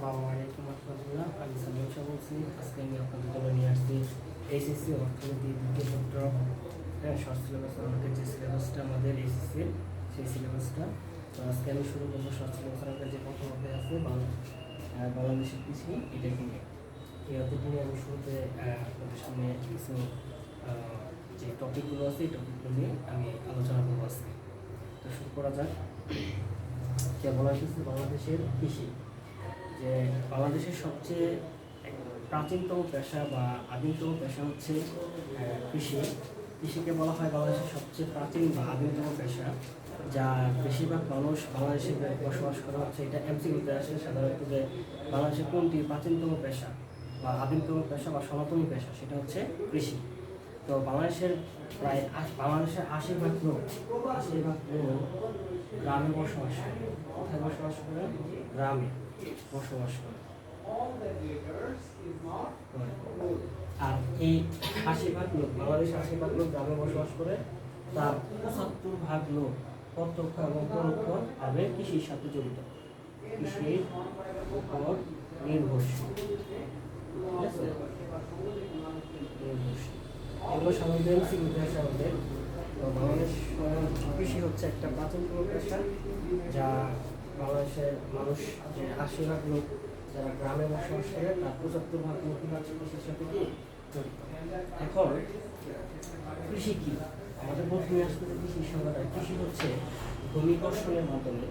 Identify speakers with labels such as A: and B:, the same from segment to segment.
A: আসসালামু আলাইকুম রহমতুল্লাহ। আমি সামিম শাহ বলছি। আজকে আমি আপনাদের জন্য নিয়ে আসছি এইচএসসি অর্থনীতি দ্বিতীয় পত্র শর্ট সিলেবাস অঙ্কের যে সিলেবাসটা আমাদের এইচএসসির সেই সিলেবাসটা। তো আজকে আমি শুরু করবো শর্ট সিলেবাস অঙ্কের যে প্রথম অধ্যায় আছে বাংলাদেশের কৃষি, এটাকে নিয়ে। এই অধ্যায়টি নিয়ে আমি শুরুতে আপনাদের সামনে কিছু যে টপিকগুলো আছে এই টপিকগুলো নিয়ে আমি আলোচনা করবো আজকে। তো শুরু করা যাক। যে বলা হয়েছে বাংলাদেশের কৃষি, যে বাংলাদেশের সবচেয়ে প্রাচীনতম পেশা বা আদিমতম পেশা হচ্ছে কৃষি। কৃষিকে বলা হয় বাংলাদেশের সবচেয়ে প্রাচীন বা আদিমতম পেশা, যা বেশিরভাগ মানুষ বাংলাদেশে বসবাস করা হচ্ছে। এটা এমসিকিউতে আসে সাধারণত, যে বাংলাদেশের কোনটি প্রাচীনতম পেশা বা আদিমতম পেশা বা সনাতনী পেশা, সেটা হচ্ছে কৃষি। তো বাংলাদেশের 80% লোক গ্রামে বসবাস করে। কোথায় বসবাস করে? গ্রামে বসবাস করে। আর এই 80% লোক, বাংলাদেশের 80% লোক গ্রামে বসবাস করে। তার 75% লোক প্রত্যক্ষ এবং পরোক্ষভাবে কৃষির সাথে জড়িত, কৃষির উপর নির্ভরশীল। ঠিক আছে, এগুলো সাধারণত এমসিকিউতে আসে আমাদের। তো বাংলাদেশ কৃষি হচ্ছে একটা প্রাচীনতম পেশা, যা বাংলাদেশের মানুষ, যে 80% লোক যারা গ্রামে বসবাস করে, তার 75% লোকই হচ্ছে কৃষির সাথে কি জড়িত। এখন কৃষি কি? আমাদের প্রথমে আসতে যে কৃষির সংজ্ঞাটা, কৃষি হচ্ছে ভূমি কর্ষণের মাধ্যমে।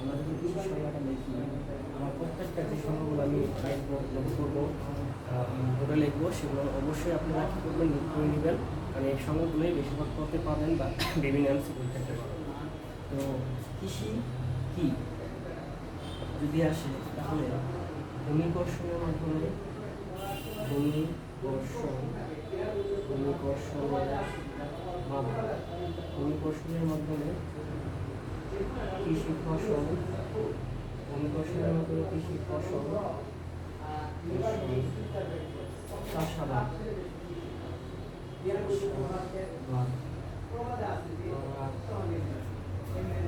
A: আমরা যদি কৃষির সংজ্ঞাটা লিখি, আমার প্রত্যেকটা যে সংজ্ঞাগুলো আমি লিখবো, নোট করবো, বোর্ডে লিখবো, সেগুলো অবশ্যই আপনারা কী করবেন, নোট করে নেবেন। কারণ এই সংজ্ঞাগুলোই বেশিরভাগ পড়তে পাবেন বা বিভিন্ন এমসিকিউ থাকতে পারবেন। তো কৃষি কি যদি আসে, তাহলে ভূমি কর্ষণের মাধ্যমে, ভূমি কর্ষণের মাধ্যমে কৃষি ফসল, চাষাবাদ,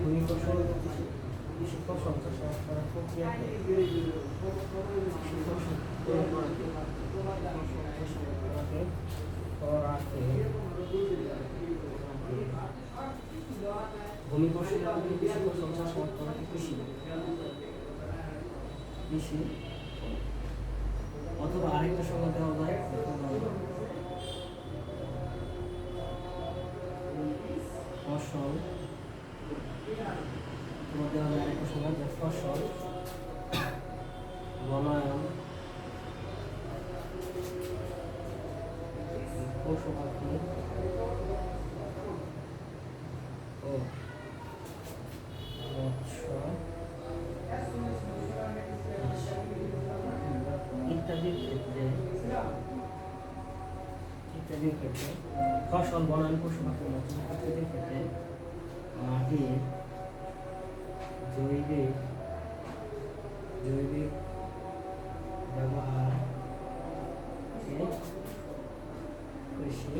A: ভূমি কর্ষণ কৃষি ফসল চাষাবাদ করার প্রক্রিয়াকে ভূমি কর্ষণের মাধ্যমে কৃষি ফসল চাষাবাদ করাকে কৃষি, অথবা আরেকটা সংজ্ঞা দেওয়া যায় ফসল, দেওয়া যায় আরেকটা সংজ্ঞা, যে ফসল বনায়ন, পশু পাখি ও মৎস্য ইত্যাদির ক্ষেত্রে ফসল বনায়ন, পশু পাখি, মৎস্য ইত্যাদির ক্ষেত্রে মাটির জৈবিক ব্যবহার কৃষি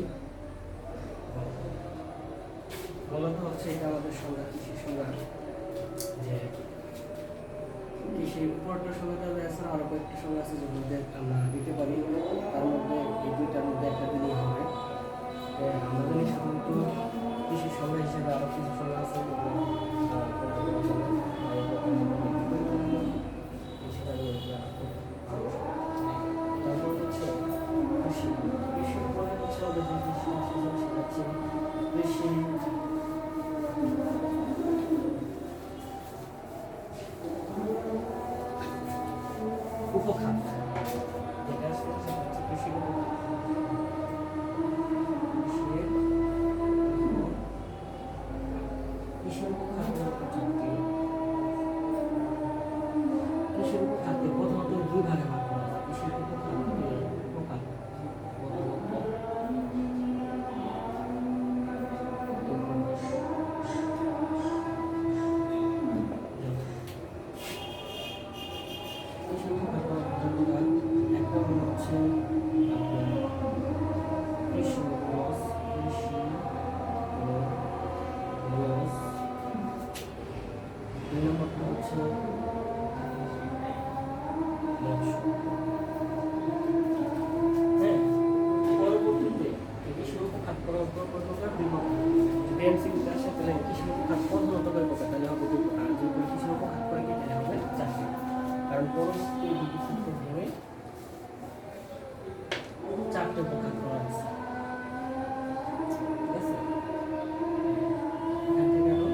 A: মূলত হচ্ছে। এটা আমাদের সংজ্ঞা, কৃষির সংজ্ঞা। যে কৃষির উপরটা সংজ্ঞা দেওয়া আছে, আরো কয়েকটি সংজ্ঞা আছে যেগুলো আমরা দিতে পারি। তার মধ্যে এই দুইটার মধ্যে একটা দিলেই হবে। আমরা জানি সাধারণত কৃষির সংজ্ঞা হিসেবে আরো কিছু সংজ্ঞা আছে, তারপর হচ্ছে কৃষি। কৃষির উপরে হচ্ছে আমাদের যে কৃষি শেখাচ্ছে, কৃষি উপখাত, যেটা কৃষি কৃষির উপখাতকে প্রথমত দুই ভাগে ভাগ করা যায়। কৃষির উপখাত একটা হচ্ছে কৃষি দুই নম্বরটা হচ্ছে কারণ পরবর্তী দুটি সূত্র ভেঙে 4টে প্রকার করা হয়েছে। ঠিক আছে, এখান থেকে আরো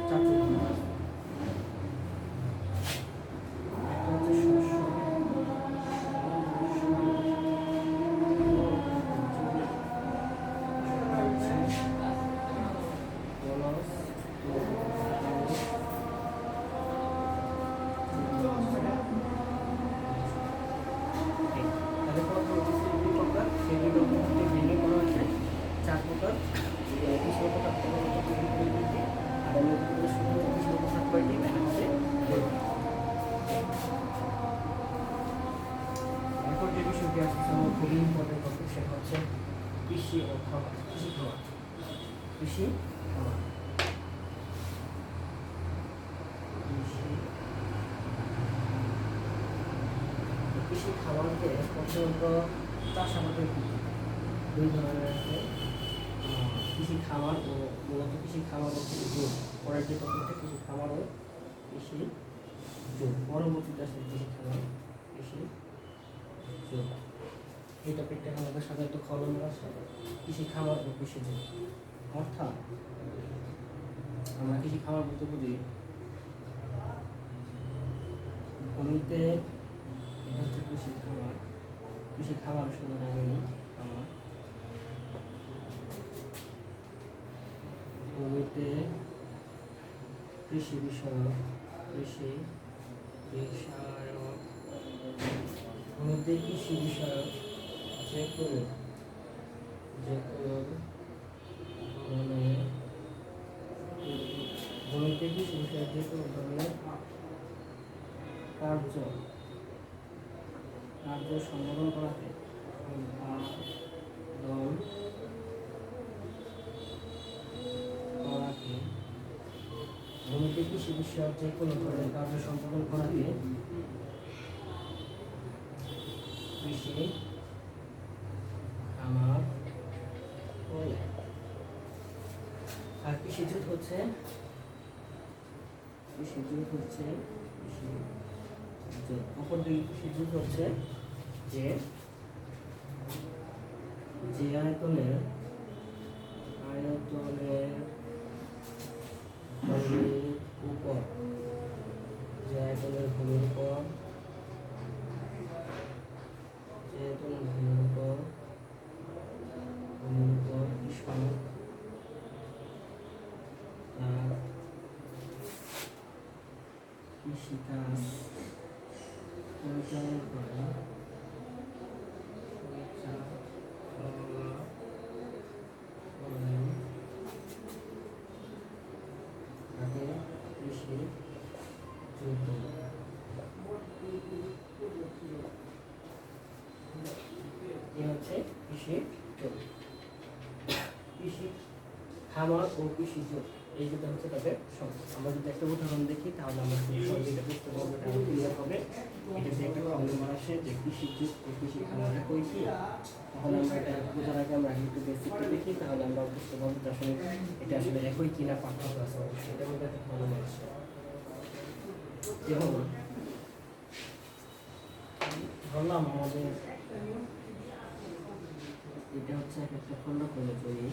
A: 4টে করা আছে। একটা হচ্ছে শস্য, খুবই ইম্পর্টেন্ট টপিক, সেটা হচ্ছে কৃষি ও খাবার। কৃষি খাবার, কৃষি খাবার, কৃষি খাবারকে প্রধানত চাষাবাদের দুই ধরনের আছে, কৃষি খাবার ও মূলত কৃষি খাবার ও কৃষি জোট। পরের যে টপিকটা কৃষি খাবার ও কৃষি জোট, পরবর্তীতে আসলে কৃষি খাবার কৃষি জোট। এই টপিকটা আমাদের সাধারণত খলন আসে কৃষি খাবার ও কৃষি জোট। অর্থাৎ আমরা কৃষি খাবার বলতে বুঝি ভূমিতে হচ্ছে কৃষি খাবার, কৃষি খাবার শুধু নেই আমার ভূমিতে কৃষি বিষয়ক ভূমিতে কৃষি বিষয়ক যে কোনো ধরনের ভূমিতে কৃষি বিষয়ক যে কোনো ধরনের কার্য সম্পাদন করাতে ভূমিতে কৃষি বিষয়ক যে কোনো ধরনের কার্য সম্পাদন করাতে কৃষি খামার বলে। আর কৃষিজোট হচ্ছে অপরদিকে কৃষিজোট হচ্ছে যে আয়তনের ভূমির উপর কৃষক তার কৃষিকাজ পরিচালনা করে তাকে কৃষি জোট। এ হচ্ছে কৃষি জোট। কৃষি খামার ও কৃষি জোট, এই যেটা হচ্ছে তাদের সংখ্যা। আমরা যদি একটা উদাহরণ দেখি তাহলে আমরা সহজে বুঝতে পারবো, এটা ক্লিয়ার হবে। এটা যে একটা নম্বর আসে যে কৃষি জোট ও কৃষি খামারের কইছি, তাহলে আমরা এটা বোঝার আগে আমরা একটু বেসিকটা দেখি, তাহলে আমরা বুঝতে পারবো যে আসলে এটা আসলে একই কিনা পার্থক্য আছে। অবশ্যই এটার মধ্যে একটা নম্বর আসে। যেমন ধরলাম আমাদের এটা হচ্ছে একটা খণ্ড করে তৈরি,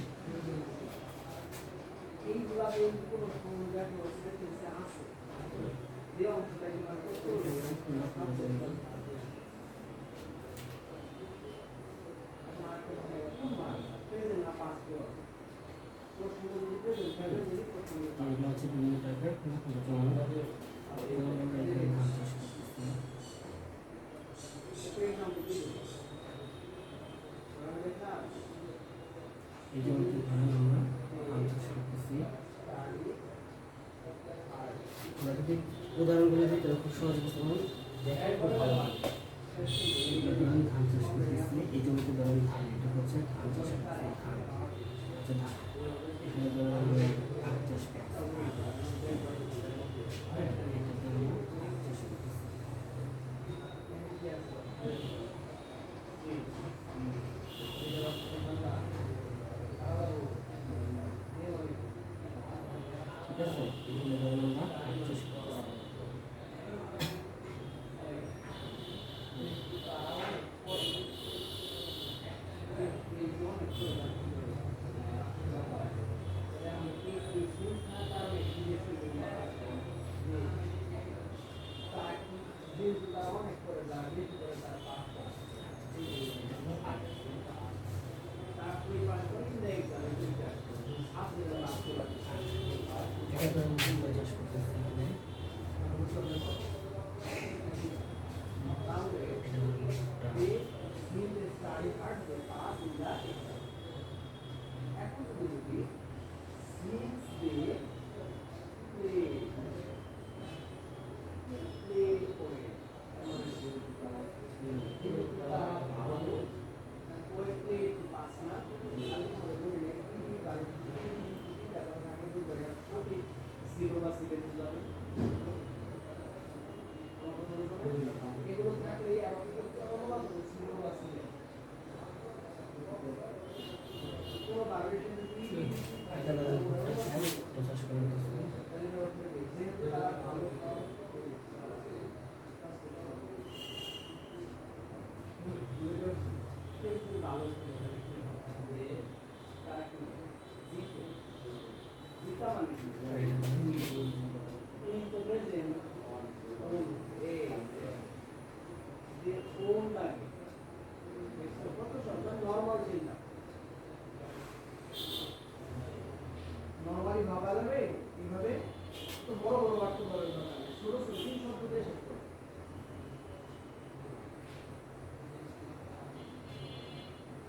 A: বিভিন্ন টাইপের এই যেমন আমরা করতেছি, আমরা যদি উদাহরণগুলো দিতে খুব সহজ বুঝতে দেখাই খুব ভালো লাগে। আমি ধান চাষ করতেছি, এই জমিতে ধরুন ধান, এটা হচ্ছে ধান চাষ করতেছি, ধান হচ্ছে ধান, এখানে ধরুন আমি আখ চাষ করতেছি, ঠিক আছে। এখানে ধরুন আমরা আখ চাষ করতেছি।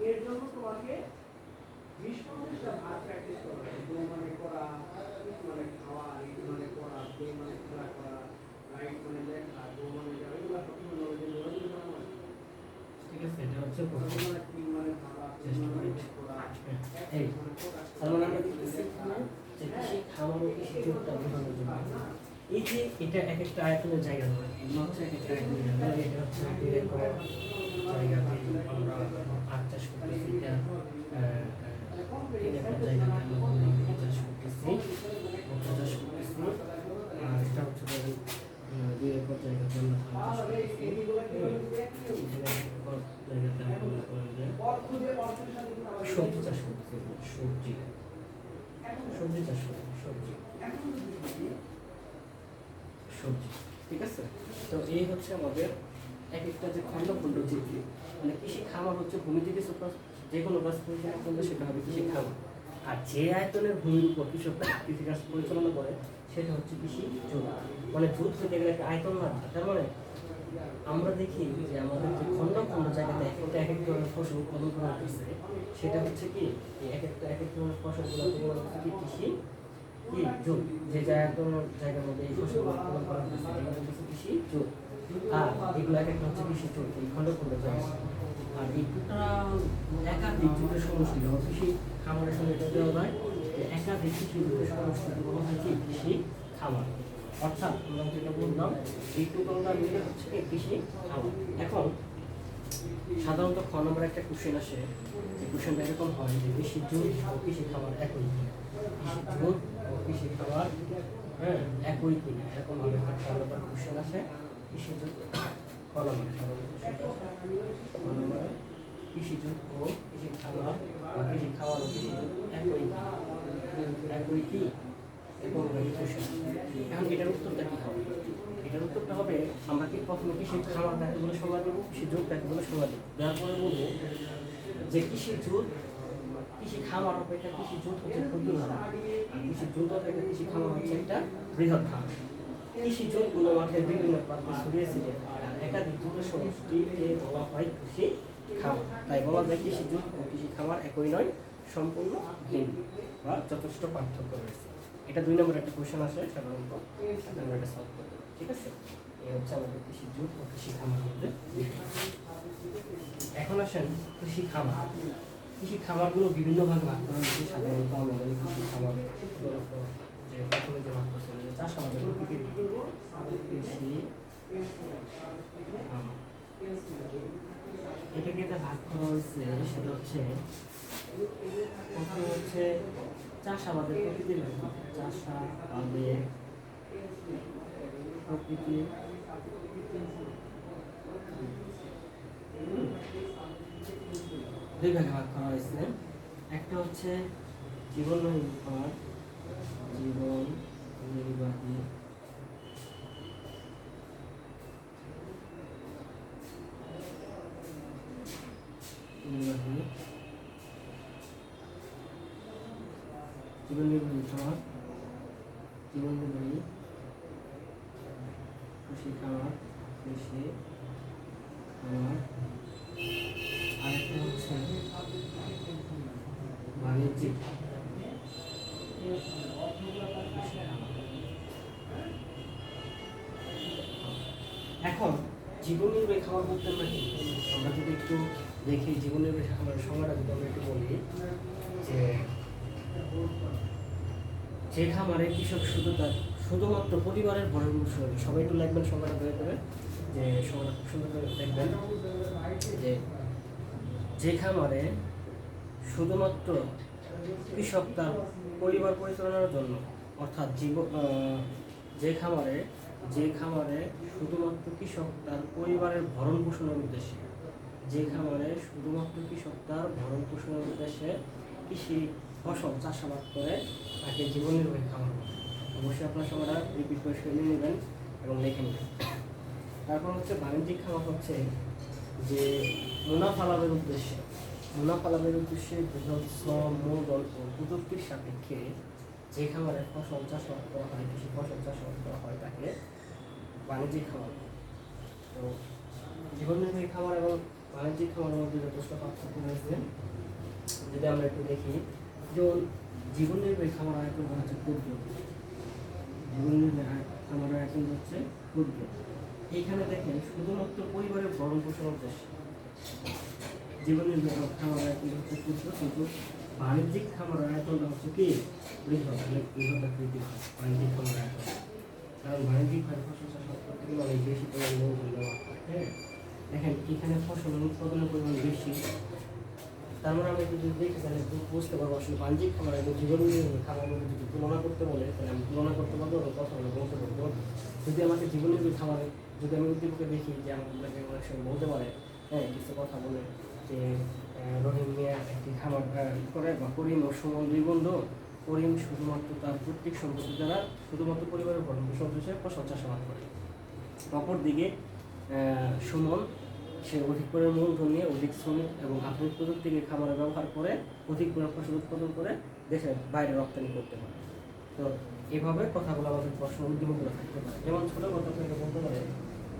B: এর জন্য তোমাকে 20-50টা ভাগ প্র্যাকটিস করতে হবে। দো মানে করা, মানে খাওয়া, রিড মানে করা, দে মানে খেলা করা, রাইট মানে লেখা, দো মানে এগুলো সব নলেজের নলেজ করা।
A: ঠিক আছে, এটা হচ্ছে
B: মানে কি মানে খাওয়া,
A: চেষ্টা করি
B: করা।
A: এই সালমান আমরা দেখতেছি যে কৃষি খামার ও কৃষি যোগটা বোঝানোর জন্য এই যে এটা এক একটা আয়তনের জায়গা ধরে এগুলো হচ্ছে এক একটা আয়তনের জায়গা, এটা হচ্ছে 2 একর জায়গাতে আমরা আখ চাষ করতেছি, এটা 3 একর জায়গাতে আমরা মুরগি চাষ করতেছি, ভুট্টা চাষ করতেছি, আর এটা হচ্ছে ধরুন 2 একর জায়গাতে আমরা ধান চাষ করতেছি, এখানে 1 একর জায়গাতে আমরা মনে করেন যে সবজি চাষ করতেছি, সবজি চাষ করতেছি, সবজি। ঠিক আছে, তো এই হচ্ছে আমাদের এক একটা যে খণ্ড খণ্ড চিত্র, মানে কৃষি খামার হচ্ছে ভূমি থেকে যে কোনো কাজ পরিচালনা করলে সেটা হবে কৃষি খামার, আর যে আয়তনের ভূমির উপর কৃষকরা কৃষিকাজ পরিচালনা করে সেটা হচ্ছে কৃষি জোট। মানে জোট হতে গেলে একটা আয়তন লাগবে, তার মানে আমরা দেখি যে আমাদের যে খণ্ড খণ্ড জায়গাতে এক এক ধরনের ফসল উৎপাদন করা হচ্ছে, সেটা হচ্ছে কি এক এক ধরনের ফসলগুলো বলা হচ্ছে কি কৃষি কি জোট। যে জায়গার মধ্যে এই ফসল উৎপাদন করা হচ্ছে এগুলো হচ্ছে কৃষি জোট, আর এগুলো এক একটা হচ্ছে কৃষি জোট, এই খণ্ড খণ্ড জায়গা। আর এই টোটাল একাধিক জোটের সমষ্টি কৃষি খামারের সঙ্গে এটা দেওয়া হয় যে একাধিক কৃষি জোটের সমষ্টি বলা হয় কি কৃষি খামার। অর্থাৎ আমরা যেটা বললাম এই টোটালটা মিলে হচ্ছে কি কৃষি খামার। এখন সাধারণত খ নম্বর একটা কোশ্চেন আসে, যে কোশ্চেনটা এরকম হয় যে কৃষি জোট ও কৃষি খামার একই, কৃষি জোট ও কৃষি খামার একই কিনা, এরকম ভাবে একটা খ নম্বর কোশ্চেন আসে। কৃষি জোট খ নম্বরে কৃষি জোট ও কৃষি খামার বা কৃষি খামার ও কৃষি জোট একই কি এবং এখন এটার উত্তরটা কি হবে? এটার উত্তরটা হবে আমরা কি প্রথমে কৃষি খামার কাকে বলে সংজ্ঞা দেবো, কৃষি জোট কাকে বলে সংজ্ঞা দেবো, দেওয়ার পরে বলবো যে কৃষি জোট কৃষি খামার অপেক্ষা কৃষি জোট হচ্ছে ক্ষুদ্র ধারণা, আর কৃষি জোট অপেক্ষা কৃষি খামার হচ্ছে একটা বৃহৎ ধারণা। কৃষি জোটগুলো মাঠের বিভিন্ন প্রান্তে ছড়িয়ে ছিটিয়ে থাকে, আর একাধিক জোটের সমষ্টিকে বলা হয় কৃষি খামার। তাই বলা যায় কৃষি জোট ও কৃষি খামার একই নয়, সম্পূর্ণ ভিন্ন বা যথেষ্ট পার্থক্য রয়েছে। এটা 2 নম্বর একটা কোশ্চেন আসে সাধারণত, আমরা এটা সলভ করব। ঠিক আছে, এই হচ্ছে আমাদের কৃষি জোট ও কৃষি খামার মধ্যে। এখন আসেন কৃষি খামার। কৃষি খামারগুলো বিভিন্ন ভাগে ভাগ করা হয়েছে। সাধারণত আমরা জানি কৃষি খামার যে প্রথমে যে ভাগ করছে চাষাবাদের কৃষি খামার, এটাকে যেটা ভাগ করা হয়েছে সেটা হচ্ছে প্রথমে হচ্ছে চাষাবাদের প্রকৃতির, চাষাবাদের প্রকৃতি, দুই ভাগে ভাগ করা হয়েছে। একটা হচ্ছে জীবন নির্বাহী, জীবন নির্বাহী জীবন নির্বাহী খামার, জীবন নির্বাহী কৃষি খামার, কৃষি খামার। আরেকটা হচ্ছে বাণিজ্যিক এখন জীবন নির্বাহী খামার বলতে আমরা কি, আমরা যদি একটু দেখি জীবন নির্বাহী খামারের সংজ্ঞাটা যদি আমরা একটু বলি যে যে খামারে কৃষক শুধুমাত্র পরিবারের ভরণ পোষণ, সবাই একটু লিখবেন সংজ্ঞাটা হয়ে যাবে, যে সংজ্ঞাটা খুব সুন্দর করে দেখবেন যে যে খামারে শুধুমাত্র কৃষক তার পরিবার পরিচালনার জন্য, অর্থাৎ যে খামারে শুধুমাত্র কৃষক তার পরিবারের ভরণ পোষণের উদ্দেশ্যে, যে খামারে শুধুমাত্র কৃষক তার ভরণ পোষণের উদ্দেশ্যে কৃষি ফসল চাষাবাদ করে তাকে জীবন নির্বাহী খামার বলে। অবশ্যই আপনার সময়টা রিপিট করে শুনে নেবেন এবং লিখে নেবেন। তারপর হচ্ছে বাণিজ্যিক খামার হচ্ছে যে মুনাফা লাভের উদ্দেশ্যে বৃহৎ শ্রম, মূলধন ও প্রযুক্তির সাপেক্ষে যে খামারে ফসল চাষাবাদ করা হয়, কৃষি ফসল চাষাবাদ করা হয় তাকে বাণিজ্যিক খামার। তো জীবন নির্বাহী খামার এবং বাণিজ্যিক খামারের মধ্যে যথেষ্ট পার্থক্য রয়েছে। যদি আমরা একটু দেখি, যেমন জীবন নির্বাহী খামার আয়তন হচ্ছে ক্ষুদ্র, জীবন নির্বাহী খামার আয়তন হচ্ছে ক্ষুদ্র। এইখানে দেখেন শুধুমাত্র পরিবারের ভরণ পোষণ উদ্দেশ্যে জীবন নির্বাহী খামার আয়তন হচ্ছে ক্ষুদ্র, কিন্তু বাণিজ্যিক খামার আয়তনটা হচ্ছে কি বৃহৎ আকৃতির হয় বাণিজ্যিক খামার আয়তন। কারণ বাণিজ্যিক ফসল চাষাবাদ করতে গেলে অনেক বেশি পরিমাণ মূলধন দেওয়া হয়। হ্যাঁ, দেখেন এখানে ফসল উৎপাদনের পরিমাণ বেশি, তার মানে আমরা যদি দেখি তাহলে বুঝতে পারবো আসলে বাণিজ্যিক খামার এবং জীবন নির্বাহী খামারের মধ্যে যদি তুলনা করতে বলে তাহলে আমি তুলনা করতে পারবো এবং কথা বলতে পারবো। যদি আমাকে জীবন নির্বাহী খামারে যদি আমি উদ্দীপকে দেখি যে আমাকে অনেক সময় বলতে পারে, হ্যাঁ, কিছু কথা বলে যে রহিম মিয়া একটি খামার করে, বা করিম ও সুমন দুই বন্ধু, করিম শুধুমাত্র তার প্রত্যেক সম্পত্তি দ্বারা শুধুমাত্র পরিবারের ভরণ পোষণ হিসেবে ফসল চাষাবাদ করে। অপরদিকে সুমন সে অধিক পরিমাণ মূলধন নিয়ে অধিক শ্রমিক এবং আধুনিক প্রযুক্তিকে খামারে ব্যবহার করে অধিক পরিমাণ ফসল উৎপাদন করে দেশের বাইরে রপ্তানি করতে পারে। তো এভাবে কথাগুলো আমাদের প্রশ্ন উদ্দীপকগুলো থাকতে পারে। যেমন ছোটো কথা থেকে বলতে পারে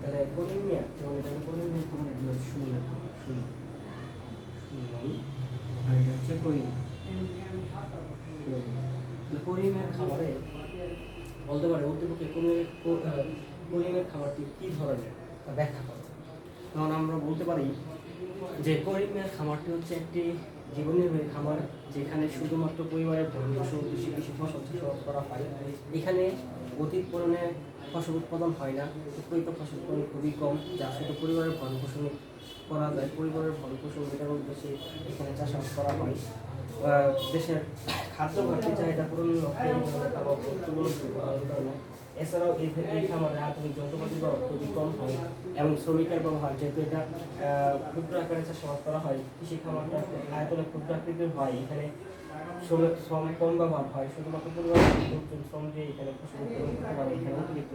A: তাহলে করিম মিয়া, যেমন এটাকে করিম মিয়া খামারের সুমন আর এটা হচ্ছে করিম। করিমের খামারে বলতে পারে উদ্দীপকে করিমের খামারটি কী ধরনের তা ব্যাখ্যা করে। তখন আমরা বলতে পারি যে করিমের খামারটি হচ্ছে একটি জীবন নির্বাহী খামার, যেখানে শুধুমাত্র পরিবারের ভরণ পোষণ উদ্দেশ্যে কৃষি ফসল চাষাবাদ করা হয়। এখানে অধিক পরিমাণে ফসল উৎপাদন হয় না, উৎপাদিত ফসল উৎপাদন খুবই কম, যা শুধু পরিবারের ভরণ পোষণ করা যায়। পরিবারের ভরণ পোষণ মেটানোর উদ্দেশ্যে এখানে চাষাবাদ করা হয়। দেশের খাদ্য ঘাটতি চাহিদা পূরণের লক্ষ্যে এছাড়াও এই খামারে আধুনিক যন্ত্রপাতি ব্যবহার খুবই কম হয় এবং শ্রমিকের ব্যবহার, যেহেতু এটা ক্ষুদ্র আকারে চাষাবাদ করা হয়, কৃষি খামারটা আয়তনে ক্ষুদ্র আকৃতির হয়, এখানে শ্রম কম ব্যবহার হয়, শুধুমাত্র পরিবারের শ্রম দিয়ে এখানে ফসল উৎপাদন করতে পারে, এখানে অতিরিক্ত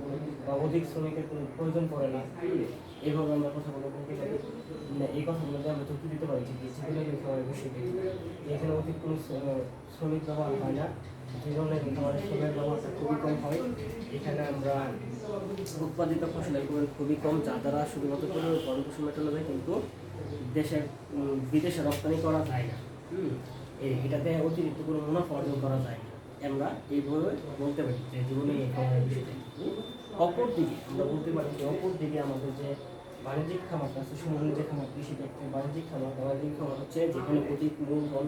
A: বা অধিক শ্রমিকের কোনো প্রয়োজন পড়ে না। এইভাবে আমরা কথা বলতে পারি, এই কথাগুলো আমরা যুক্তি দিতে পারি যে জীবনের খামারের বিষয়টি এখানে অধিক কোনো শ্রমিক ব্যবহার হয় না, জীবনের খামারের শ্রমের ব্যবহারটা খুবই কম হয়। এখানে আমরা উৎপাদিত ফসলের পরিমাণ খুবই কম, যা দ্বারা শুধুমাত্র পরিবারের ভরণ পোষণ মেটানো যায়, কিন্তু বিদেশে রপ্তানি করা যায় না। এটাতে অতিরিক্ত কোনো মুনাফা অর্জন করা যায় না। আমরা এইভাবে বলতে পারি যে জীবনে এই খামারের বিষয়টা। অপরদিকে আমরা বলতে পারি যে অপরদিকে আমাদের যে বাণিজ্যিক খামারটা আছে, সুমন যে খামার, কৃষি বাণিজ্যিক খামার হচ্ছে যেখানে অধিক মূলধন,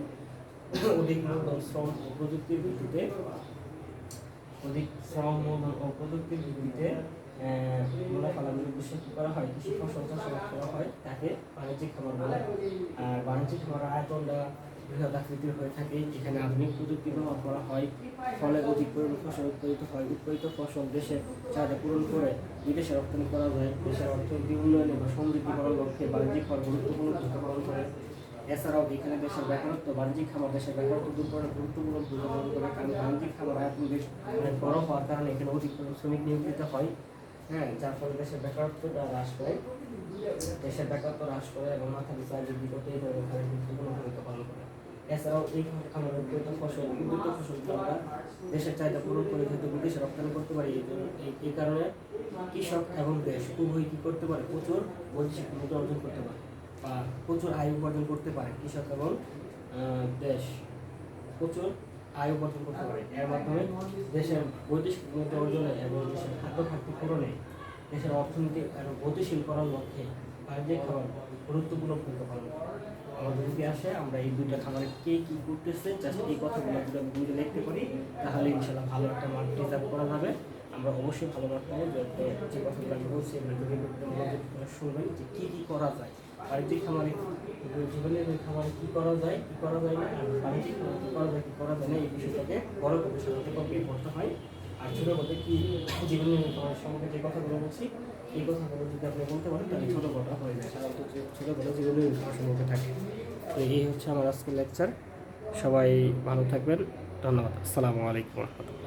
A: শ্রম ও প্রযুক্তির ভিত্তিতে মুনাফা লাভের উদ্দেশ্যে কী করা হয়, কৃষি ফসল চাষাবাদ করা হয়, তাকে বাণিজ্যিক খামার বলে। আর বাণিজ্যিক খামার আয়তনটা বৃহৎ আকৃতির হয়ে থাকে, এখানে আধুনিক প্রযুক্তি ব্যবহার করা হয়, ফলে অধিক পরিমাণ ফসল উৎপাদিত হয়। উৎপাদিত ফসল দেশের চাহিদা পূরণ করে বিদেশে রপ্তানি করা যায়। দেশের অর্থনীতি উন্নয়নে বা সমৃদ্ধি করার লক্ষ্যে বাণিজ্যিক খামার গুরুত্বপূর্ণ ভূমিকা পালন করে। এছাড়াও এখানে দেশের বাণিজ্যিক খামার দেশের বেকারত্ব দূর করার গুরুত্বপূর্ণ ভূমিকা পালন করে, কারণ বাণিজ্যিক খামার আয়তন বেশ বড় হওয়ার কারণে এখানে অধিক শ্রমিক নিয়োজিত হয়। হ্যাঁ, যার ফলে দেশের বেকারত্বটা হ্রাস করে, এবং মাথা পিছু আয় বৃদ্ধি করতে এই ধরনের গুরুত্বপূর্ণ ভূমিকা পালন করে। এছাড়াও এই খামারের উৎপাদিত ফসল উদ্বৃত্ত ফসলকে আমরা দেশের চাহিদা পূরণ করে যেহেতু বিদেশে রপ্তানি করতে পারি, এই কারণে কৃষক এবং দেশ উভয় কী করতে পারে, প্রচুর বৈদেশিক মুদ্রা অর্জন করতে পারে বা প্রচুর আয় উপার্জন করতে পারে। কৃষক এবং দেশ প্রচুর আয় উপার্জন করতে পারে। এর মাধ্যমে দেশের বৈদেশিক মুদ্রা অর্জনে এবং দেশের খাদ্য ঘাটতি পূরণে, দেশের অর্থনীতি এবং গতিশীল করার লক্ষ্যে বাণিজ্যিক খাবার গুরুত্বপূর্ণ ভূমিকা পালন করে। আমাদের যদি আসে আমরা এই দুইটা খাবারে কে কী করতেছে জাস্ট এই কথাগুলো যদি আমি বুঝে লিখতে পারি, তাহলে ইনশাল্লাহ ভালো একটা মার্ক রিজার্ভ করা যাবে। আমরা অবশ্যই ভালো মার্ক পাবো। যে কথাগুলো আমি বলছি এগুলো যদি শুনবেন যে কী কী করা যায় বাণিজ্যিক খামারে, জীবনের খাবারে কী করা যায় কী করা যায় না, আর বাণিজ্যিক খামারে কী করা যায় কী করা যায় না, এই বিষয়টাকে বড় করে সাধারণত কমপ্লিট করতে হয়। আর ছোটো বলতে কি জীবনের খাবারের সম্পর্কে যে কথাগুলো বলছি এই কথাগুলো যদি আপনি বলতে পারেন তাহলে ছোটো কথা হয়ে যায়। সাধারণত ছোটো কথা জীবনের খাবার সম্পর্কে থাকে। তো এই হচ্ছে আমার আজকের লেকচার। সবাই ভালো থাকবেন, ধন্যবাদ। আসসালামু আলাইকুম রহমতুল্লাহ।